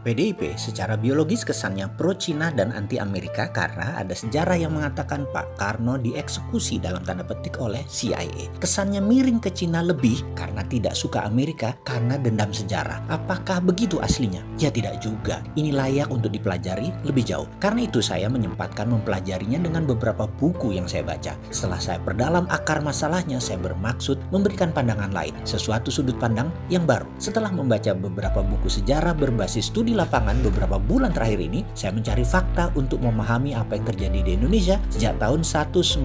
PDIP secara biologis kesannya pro-Cina dan anti-Amerika karena ada sejarah yang mengatakan Pak Karno dieksekusi dalam tanda petik oleh CIA. Kesannya miring ke Cina lebih karena tidak suka Amerika karena dendam sejarah. Apakah begitu aslinya? Ya tidak juga. Ini layak untuk dipelajari lebih jauh. Karena itu saya menyempatkan mempelajarinya dengan beberapa buku yang saya baca. Setelah saya perdalam akar masalahnya, saya bermaksud memberikan pandangan lain, sesuatu sudut pandang yang baru. Setelah membaca beberapa buku sejarah berbasis studi lapangan beberapa bulan terakhir ini, saya mencari fakta untuk memahami apa yang terjadi di Indonesia sejak tahun 1960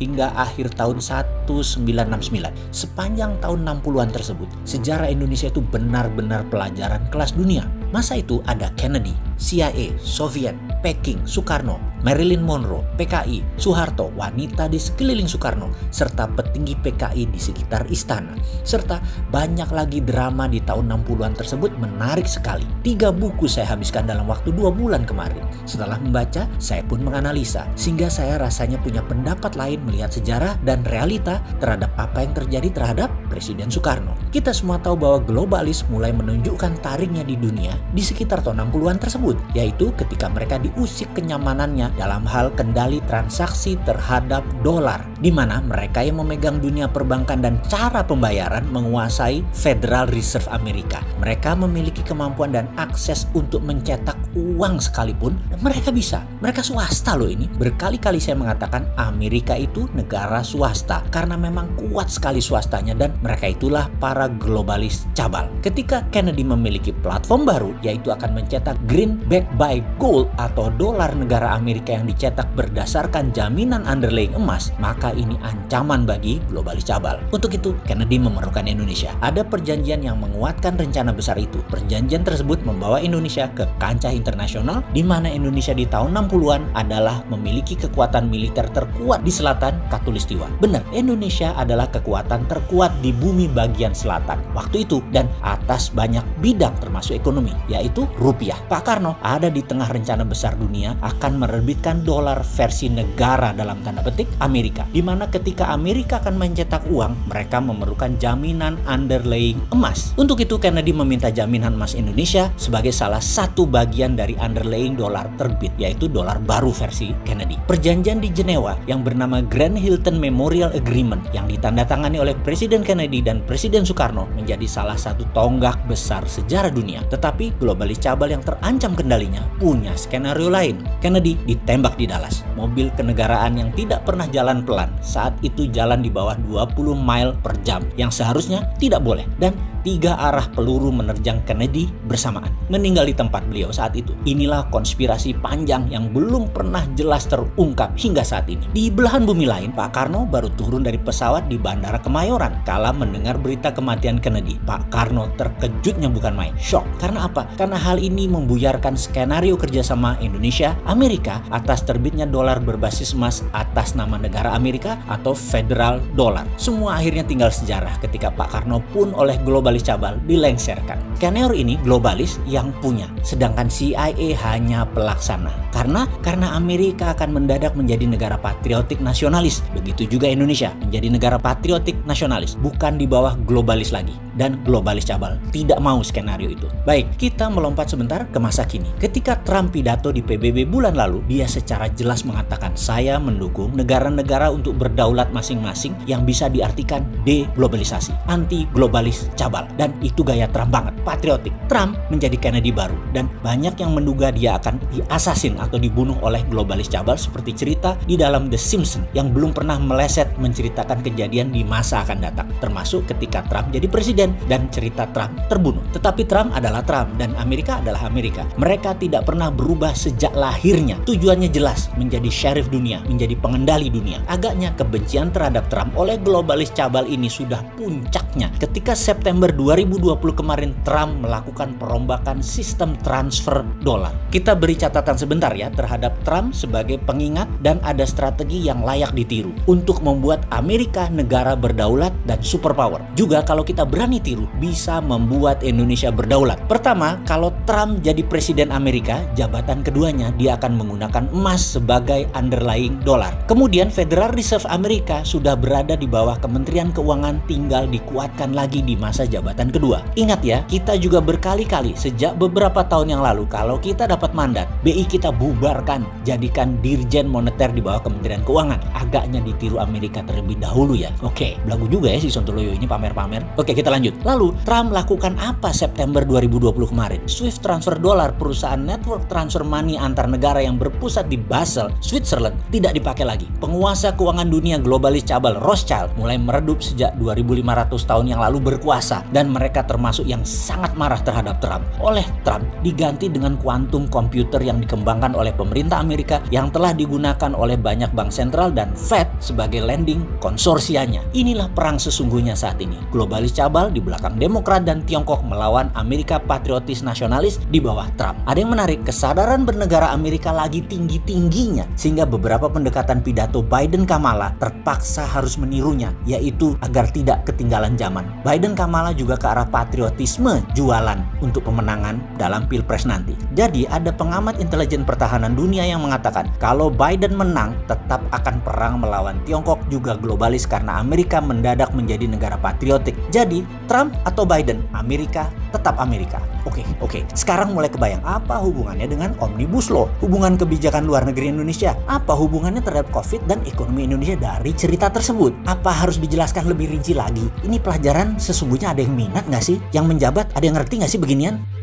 hingga akhir tahun 1969. Sepanjang tahun 60-an tersebut, sejarah Indonesia itu benar-benar pelajaran kelas dunia. Masa itu ada Kennedy, CIA, Soviet, Peking, Soekarno, Marilyn Monroe, PKI, Soeharto, wanita di sekeliling Soekarno, serta petinggi PKI di sekitar istana. Serta banyak lagi drama di tahun 60-an tersebut menarik sekali. 3 buku saya habiskan dalam waktu 2 bulan kemarin. Setelah membaca, saya pun menganalisa, sehingga saya rasanya punya pendapat lain melihat sejarah dan realita terhadap apa yang terjadi terhadap Presiden Soekarno. Kita semua tahu bahwa globalis mulai menunjukkan taringnya di dunia di sekitar tahun 60-an tersebut, yaitu ketika mereka diusik kenyamanannya dalam hal kendali transaksi terhadap dolar, di mana mereka yang memegang dunia perbankan dan cara pembayaran menguasai Federal Reserve Amerika. Mereka memiliki kemampuan dan akses untuk mencetak uang sekalipun, dan mereka bisa. Mereka swasta loh ini. Berkali-kali saya mengatakan Amerika itu negara swasta karena memang kuat sekali swastanya, dan mereka itulah para globalis cabal. Ketika Kennedy memiliki platform baru, yaitu akan mencetak greenback by gold atau dolar negara Amerika yang dicetak berdasarkan jaminan underlying emas, maka ini ancaman bagi globalis cabal. Untuk itu, Kennedy memerlukan Indonesia. Ada perjanjian yang menguatkan rencana besar itu. Perjanjian tersebut membawa Indonesia ke kancah internasional, di mana Indonesia di tahun 60-an adalah memiliki kekuatan militer terkuat di selatan Khatulistiwa. Benar, Indonesia adalah kekuatan terkuat di bumi bagian selatan waktu itu dan atas banyak bidang termasuk ekonomi, yaitu rupiah. Pak Karno ada di tengah rencana besar dunia akan menerbitkan dolar versi negara dalam tanda petik Amerika, di mana ketika Amerika akan mencetak uang, mereka memerlukan jaminan underlying emas. Untuk itu Kennedy meminta jaminan emas Indonesia sebagai salah satu bagian dari underlying dolar terbit, yaitu dolar baru versi Kennedy. Perjanjian di Jenewa yang bernama Grand Hilton Memorial Agreement yang ditandatangani oleh Presiden Kennedy dan Presiden Soekarno menjadi salah satu tonggak besar sejarah dunia. Tetapi globalis cabal yang terancam kendalinya punya skenario lain. Kennedy ditembak di Dallas. Mobil kenegaraan yang tidak pernah jalan pelan saat itu jalan di bawah 20 mile per jam yang seharusnya tidak boleh, dan 3 arah peluru menerjang Kennedy bersamaan. Meninggal di tempat beliau saat itu. Inilah konspirasi panjang yang belum pernah jelas terungkap hingga saat ini. Di belahan bumi lain, Pak Karno baru turun dari pesawat di Bandara Kemayoran kala mendengar berita kematian Kennedy. Pak Karno terkejutnya bukan main, shock. Karena apa? Karena hal ini membuyarkan skenario kerjasama Indonesia Amerika atas terbitnya dolar berbasis emas atas nama negara Amerika atau Federal Dollar. Semua akhirnya tinggal sejarah ketika Pak Karno pun oleh globalis cabal dilengserkan. Skenario ini globalis yang punya, sedangkan CIA hanya pelaksana. Karena Amerika akan mendadak menjadi negara patriotik nasionalis. Begitu juga Indonesia menjadi negara patriotik nasionalis, bukan di bawah globalis lagi. Dan globalis cabal tidak mau skenario itu. Baik, kita melompat sebentar ke masa kini. Ketika Trump pidato di PBB bulan lalu, dia secara jelas mengatakan, saya mendukung negara-negara untuk berdaulat masing-masing yang bisa diartikan deglobalisasi, anti globalis cabal. Dan itu gaya Trump banget, patriotik. Trump menjadi Kennedy baru, dan banyak yang menduga dia akan diasasin atau dibunuh oleh globalis cabal seperti cerita di dalam The Simpsons yang belum pernah meleset menceritakan kejadian di masa akan datang, termasuk ketika Trump jadi presiden dan cerita Trump terbunuh. Tetapi Trump adalah Trump dan Amerika adalah Amerika. Mereka tidak pernah berubah sejak lahirnya. Tujuannya jelas, menjadi sheriff dunia, menjadi pengendali dunia. Agaknya kebencian terhadap Trump oleh globalis cabal ini sudah puncaknya ketika September 2020 kemarin Trump melakukan perombakan sistem transfer dolar. Kita beri catatan sebentar ya terhadap Trump sebagai pengingat, dan ada strategi yang layak ditiru untuk membuat Amerika negara berdaulat dan superpower. Juga kalau kita berani berani tiru bisa membuat Indonesia berdaulat. Pertama, kalau Trump jadi presiden Amerika, jabatan keduanya dia akan menggunakan emas sebagai underlying dolar. Kemudian Federal Reserve Amerika sudah berada di bawah Kementerian Keuangan, tinggal dikuatkan lagi di masa jabatan kedua. Ingat ya, kita juga berkali-kali sejak beberapa tahun yang lalu kalau kita dapat mandat, BI kita bubarkan, jadikan Dirjen Moneter di bawah Kementerian Keuangan. Agaknya ditiru Amerika terlebih dahulu ya. Oke, belagu juga ya si Sontoloyo ini pamer-pamer. Oke, kita lanjut. Lalu, Trump lakukan apa September 2020 kemarin? Swift transfer dolar, perusahaan network transfer money antar negara yang berpusat di Basel, Switzerland, tidak dipakai lagi. Penguasa keuangan dunia globalis cabal Rothschild mulai meredup sejak 2500 tahun yang lalu berkuasa, dan mereka termasuk yang sangat marah terhadap Trump. Oleh Trump, diganti dengan kuantum komputer yang dikembangkan oleh pemerintah Amerika yang telah digunakan oleh banyak bank sentral dan Fed sebagai lending konsorsianya. Inilah perang sesungguhnya saat ini. Globalis cabal di belakang Demokrat dan Tiongkok melawan Amerika patriotis nasionalis di bawah Trump. Ada yang menarik, kesadaran bernegara Amerika lagi tinggi-tingginya sehingga beberapa pendekatan pidato Biden-Kamala terpaksa harus menirunya, yaitu agar tidak ketinggalan zaman. Biden-Kamala juga ke arah patriotisme jualan untuk pemenangan dalam Pilpres nanti. Jadi ada pengamat intelijen pertahanan dunia yang mengatakan kalau Biden menang tetap akan perang melawan Tiongkok juga globalis karena Amerika mendadak menjadi negara patriotik. Jadi Trump atau Biden, Amerika tetap Amerika. Oke. Sekarang mulai kebayang apa hubungannya dengan Omnibus Law, hubungan kebijakan luar negeri Indonesia, apa hubungannya terhadap COVID dan ekonomi Indonesia dari cerita tersebut. Apa harus dijelaskan lebih rinci lagi? Ini pelajaran sesungguhnya ada yang minat nggak sih? Yang menjabat ada yang ngerti nggak sih beginian?